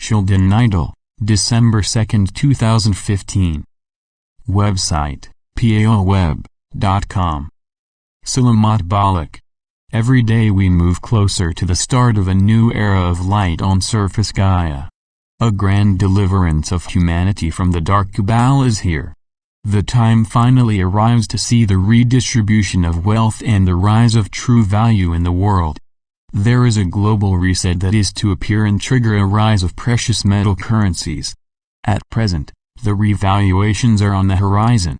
Sheldan Nidle, December 2, 2015. Website, paoweb.com. Selamat Balik. Every day we move closer to the start of a new era of light on surface Gaia. A grand deliverance of humanity from the dark cabal is here. The time finally arrives to see the redistribution of wealth and the rise of true value in the world. There is a global reset that is to appear and trigger a rise of precious metal currencies. At present, the revaluations are on the horizon.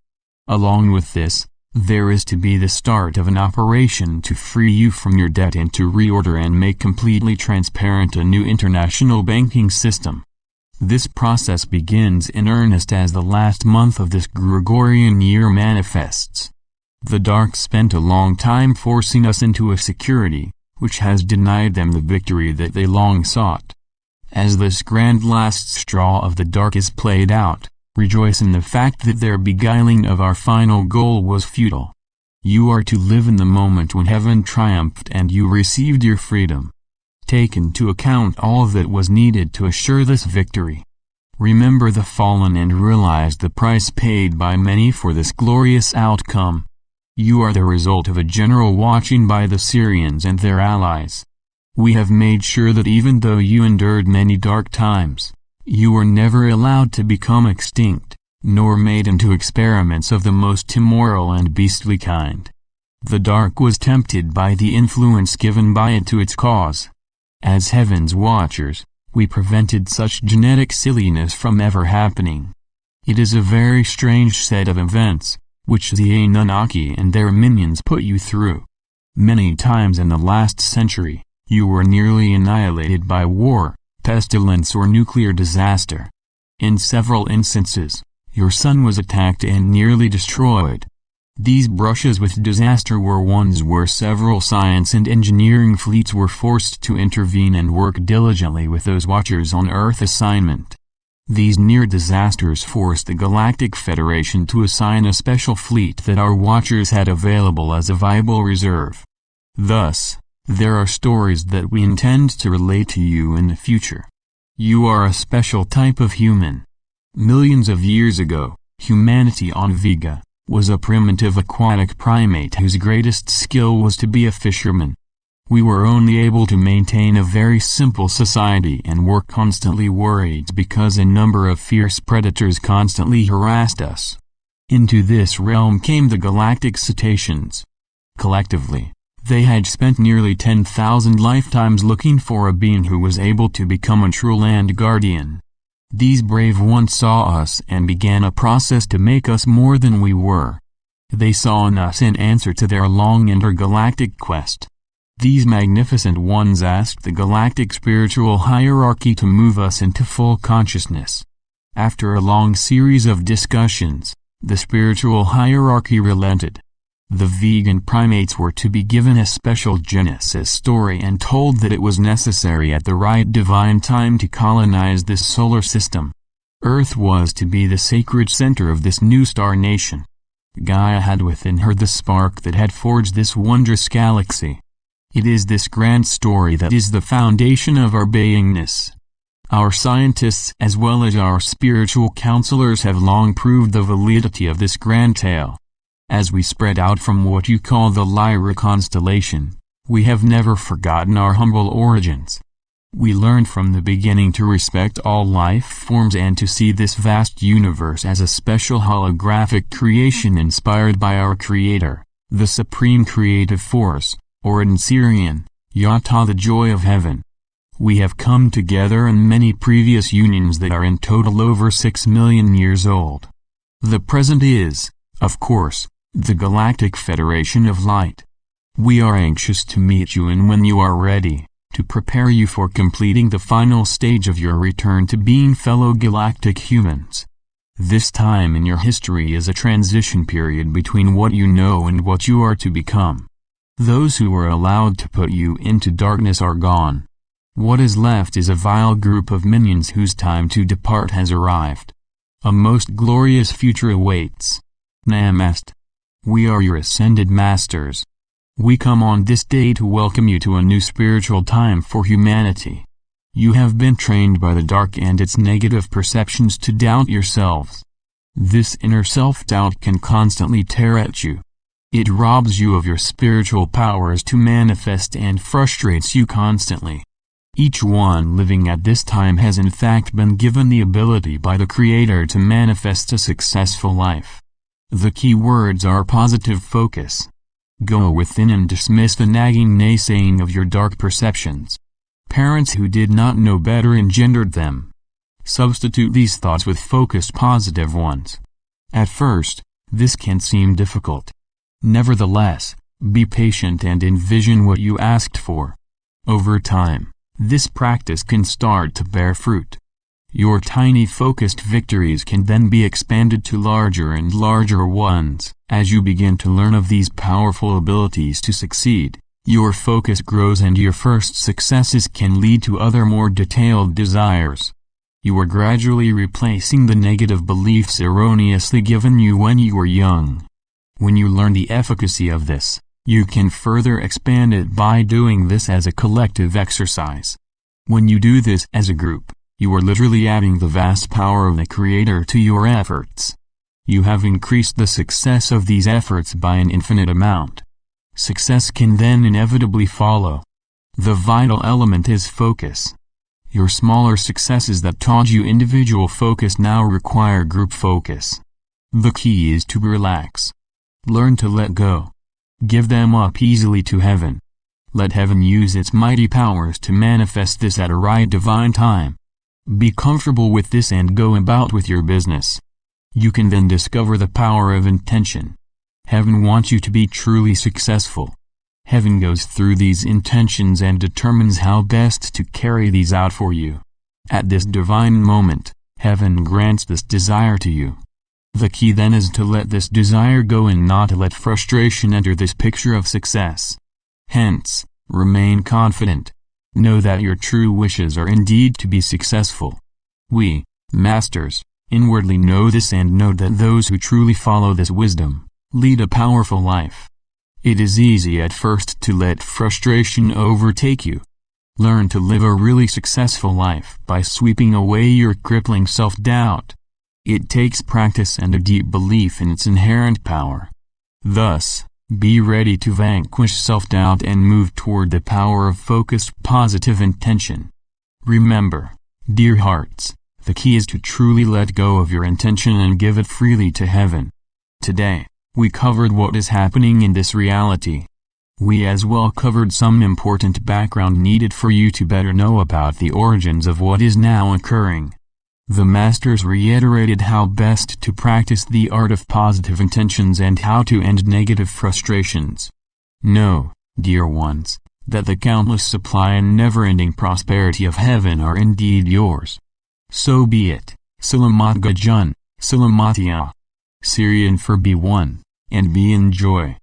Along with this, there is to be the start of an operation to free you from your debt and to reorder and make completely transparent a new international banking system. This process begins in earnest as the last month of this Gregorian year manifests. The dark spent a long time forcing us into a security, which has denied them the victory that they long sought. As this grand last straw of the dark is played out, rejoice in the fact that their beguiling of our final goal was futile. You are to live in the moment when heaven triumphed and you received your freedom. Take into account all that was needed to assure this victory. Remember the fallen and realize the price paid by many for this glorious outcome. You are the result of a general watching by the Syrians and their allies. We have made sure that even though you endured many dark times, you were never allowed to become extinct, nor made into experiments of the most immoral and beastly kind. The dark was tempted by the influence given by it to its cause. As Heaven's Watchers, we prevented such genetic silliness from ever happening. It is a very strange set of events, which the Anunnaki and their minions put you through. Many times in the last century, you were nearly annihilated by war, pestilence or nuclear disaster. In several instances, your sun was attacked and nearly destroyed. These brushes with disaster were ones where several science and engineering fleets were forced to intervene and work diligently with those watchers on Earth assignment. These near disasters forced the Galactic Federation to assign a special fleet that our watchers had available as a viable reserve. Thus, there are stories that we intend to relate to you in the future. You are a special type of human. Millions of years ago, humanity on Vega was a primitive aquatic primate whose greatest skill was to be a fisherman. We were only able to maintain a very simple society and were constantly worried because a number of fierce predators constantly harassed us. Into this realm came the galactic cetaceans. Collectively, they had spent nearly 10,000 lifetimes looking for a being who was able to become a true land guardian. These brave ones saw us and began a process to make us more than we were. They saw in us an answer to their long intergalactic quest. These magnificent ones asked the galactic spiritual hierarchy to move us into full consciousness. After a long series of discussions, the spiritual hierarchy relented. The vegan primates were to be given a special Genesis story and told that it was necessary at the right divine time to colonize this solar system. Earth was to be the sacred center of this new star nation. Gaia had within her the spark that had forged this wondrous galaxy. It is this grand story that is the foundation of our beingness. Our scientists as well as our spiritual counselors have long proved the validity of this grand tale. As we spread out from what you call the Lyra constellation, we have never forgotten our humble origins. We learned from the beginning to respect all life forms and to see this vast universe as a special holographic creation inspired by our Creator, the Supreme Creative Force, or in Syrian, Yata, the joy of heaven. We have come together in many previous unions that are in total over 6 million years old. The present is, of course, the Galactic Federation of Light. We are anxious to meet you and when you are ready, to prepare you for completing the final stage of your return to being fellow galactic humans. This time in your history is a transition period between what you know and what you are to become. Those who were allowed to put you into darkness are gone. What is left is a vile group of minions whose time to depart has arrived. A most glorious future awaits. Namaste. We are your ascended masters. We come on this day to welcome you to a new spiritual time for humanity. You have been trained by the dark and its negative perceptions to doubt yourselves. This inner self-doubt can constantly tear at you. It robs you of your spiritual powers to manifest and frustrates you constantly. Each one living at this time has in fact been given the ability by the Creator to manifest a successful life. The key words are positive focus. Go within and dismiss the nagging naysaying of your dark perceptions. Parents who did not know better engendered them. Substitute these thoughts with focused positive ones. At first, this can seem difficult. Nevertheless, be patient and envision what you asked for. Over time, this practice can start to bear fruit. Your tiny focused victories can then be expanded to larger and larger ones. As you begin to learn of these powerful abilities to succeed, your focus grows and your first successes can lead to other more detailed desires. You are gradually replacing the negative beliefs erroneously given you when you were young. When you learn the efficacy of this, you can further expand it by doing this as a collective exercise. When you do this as a group, you are literally adding the vast power of the Creator to your efforts. You have increased the success of these efforts by an infinite amount. Success can then inevitably follow. The vital element is focus. Your smaller successes that taught you individual focus now require group focus. The key is to relax. Learn to let go. Give them up easily to heaven. Let heaven use its mighty powers to manifest this at a right divine time. Be comfortable with this and go about with your business. You can then discover the power of intention. Heaven wants you to be truly successful. Heaven goes through these intentions and determines how best to carry these out for you. At this divine moment, heaven grants this desire to you. The key then is to let this desire go and not to let frustration enter this picture of success. Hence, remain confident. Know that your true wishes are indeed to be successful. We, masters, inwardly know this and know that those who truly follow this wisdom lead a powerful life. It is easy at first to let frustration overtake you. Learn to live a really successful life by sweeping away your crippling self-doubt. It takes practice and a deep belief in its inherent power. Thus, be ready to vanquish self-doubt and move toward the power of focused positive intention. Remember, dear hearts, the key is to truly let go of your intention and give it freely to heaven. Today, we covered what is happening in this reality. We as well covered some important background needed for you to better know about the origins of what is now occurring. The Masters reiterated how best to practice the art of positive intentions and how to end negative frustrations. Know, dear ones, that the countless supply and never-ending prosperity of heaven are indeed yours. So be it. Selamat Gajun, Selamat Ya. Syrian for be one, and be in joy.